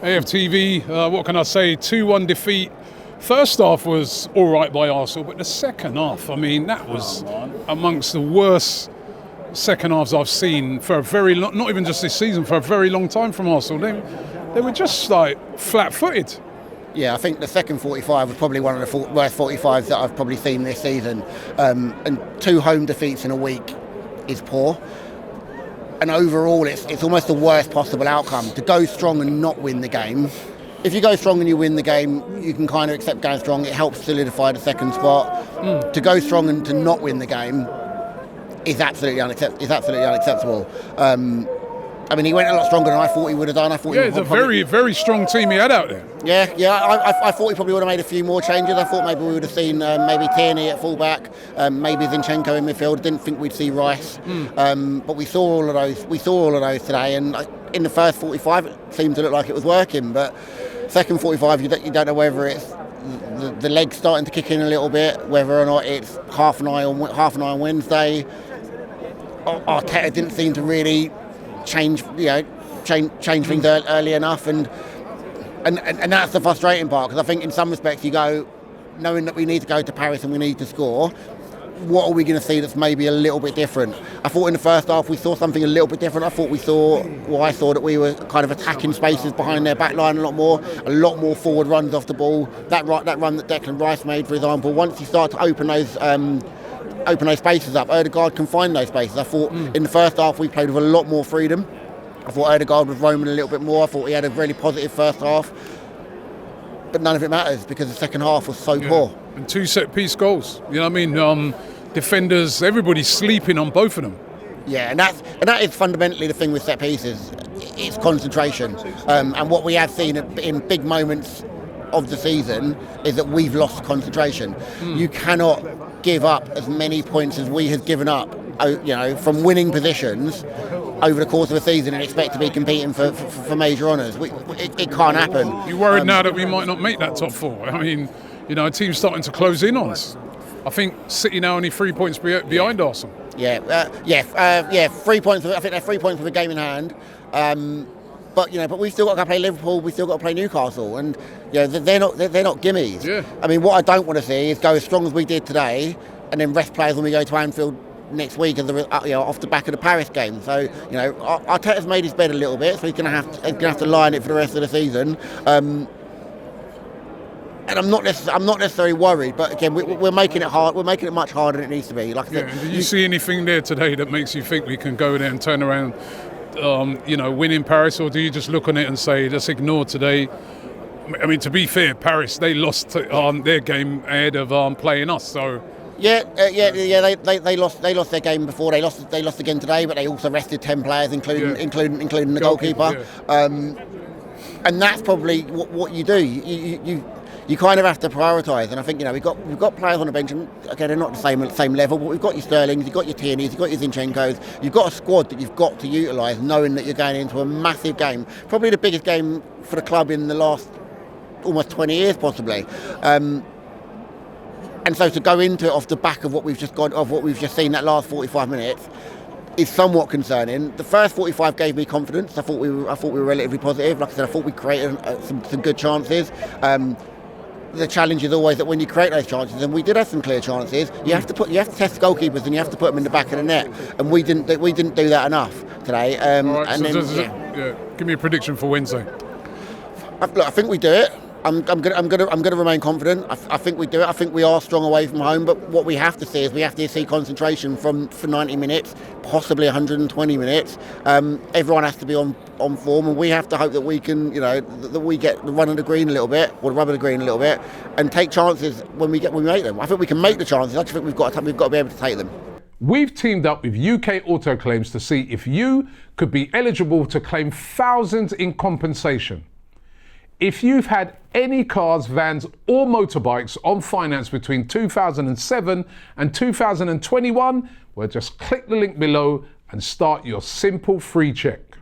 AFTV, what can I say, 2-1 defeat. First half was all right by Arsenal, but the second half, I mean, that was amongst the worst second halves I've seen for a very long, not even just this season, for a very long time from Arsenal. They were just like flat-footed. Yeah, I think the second 45 was probably one of the worst 45s that I've probably seen this season. And 2 home defeats in a week is poor. And overall, it's almost the worst possible outcome. To go strong and not win the game. If you go strong and you win the game, you can kind of accept going strong. It helps solidify the second spot. To go strong and to not win the game is absolutely unacceptable. I mean, he went a lot stronger than I thought he would have done. It's a very, very strong team he had out there. Yeah. I thought he probably would have made a few more changes. I thought maybe we would have seen maybe T&E at fullback, maybe Zinchenko in midfield. Didn't think we'd see Rice, but we saw all of those. We saw all of those today. And in the first 45, it seemed to look like it was working. But second 45, you don't know whether it's the legs starting to kick in a little bit, whether or not it's half an eye on Wednesday. Arteta didn't seem to really change things early enough, and that's the frustrating part, because I think in some respects you go, knowing that we need to go to Paris and we need to score, what are we going to see that's maybe a little bit different? I thought in the first half we saw something a little bit different. I thought that we were kind of attacking spaces behind their back line a lot more forward runs off the ball. That run that Declan Rice made, for example, once you start to open those spaces up, Ødegaard can find those spaces. I thought in the first half we played with a lot more freedom. I thought Ødegaard was roaming a little bit more. I thought he had a really positive first half. But none of it matters because the second half was so poor. And 2 set-piece goals. You know what I mean? Defenders, everybody's sleeping on both of them. Yeah, and that is fundamentally the thing with set pieces. It's concentration. And what we have seen in big moments of the season is that we've lost concentration. You cannot give up as many points as we have given up, from winning positions over the course of a season and expect to be competing for major honours. It can't happen. You worried now that we might not make that top 4? I mean, a team's starting to close in on us. I think City now only 3 points behind Arsenal. 3 points. I think they're 3 points with a game in hand. But we've still got to play Liverpool. We've still got to play Newcastle, and they're not gimmies. Yeah. I mean, what I don't want to see is go as strong as we did today, and then rest players when we go to Anfield next week, off the back of the Paris game. So Arteta's made his bed a little bit, so he's going to have to lie in it for the rest of the season. And I'm not necessarily worried, but again, we're making it hard. We're making it much harder than it needs to be. Like I said, did you see anything there today that makes you think we can go there and turn around? Win in Paris, or do you just look on it and say, let's ignore today? I mean, to be fair, Paris, they lost their game ahead of playing us. So they lost their game before. They lost again today, but they also rested 10 players, including the goalkeeper. And that's probably what you do. You kind of have to prioritise, and I think we've got players on the bench. And again, they're not the same level, but we've got your Sterlings, you've got your T&Es, you've got your Zinchenkos. You've got a squad that you've got to utilise, knowing that you're going into a massive game, probably the biggest game for the club in the last almost 20 years, possibly. And so to go into it off the back of what we've just seen that last 45 minutes is somewhat concerning. The first 45 gave me confidence. I thought we were relatively positive. Like I said, I thought we created some good chances. The challenge is always that when you create those chances, and we did have some clear chances, you have to test the goalkeepers and you have to put them in the back of the net, and we didn't do that enough today. Give me a prediction for Wednesday. I think we do it. I'm going to remain confident. I think we do it. I think we are strong away from home. But what we have to see is we have to see concentration for 90 minutes, possibly 120 minutes. Everyone has to be on form, and we have to hope that we can, that we get the run of the green a little bit, or the rub of the green a little bit, and take chances when we make them. I think we can make the chances. I just think we've got to be able to take them. We've teamed up with UK Auto Claims to see if you could be eligible to claim thousands in compensation. If you've had any cars, vans or motorbikes on finance between 2007 and 2021, well, just click the link below and start your simple free check.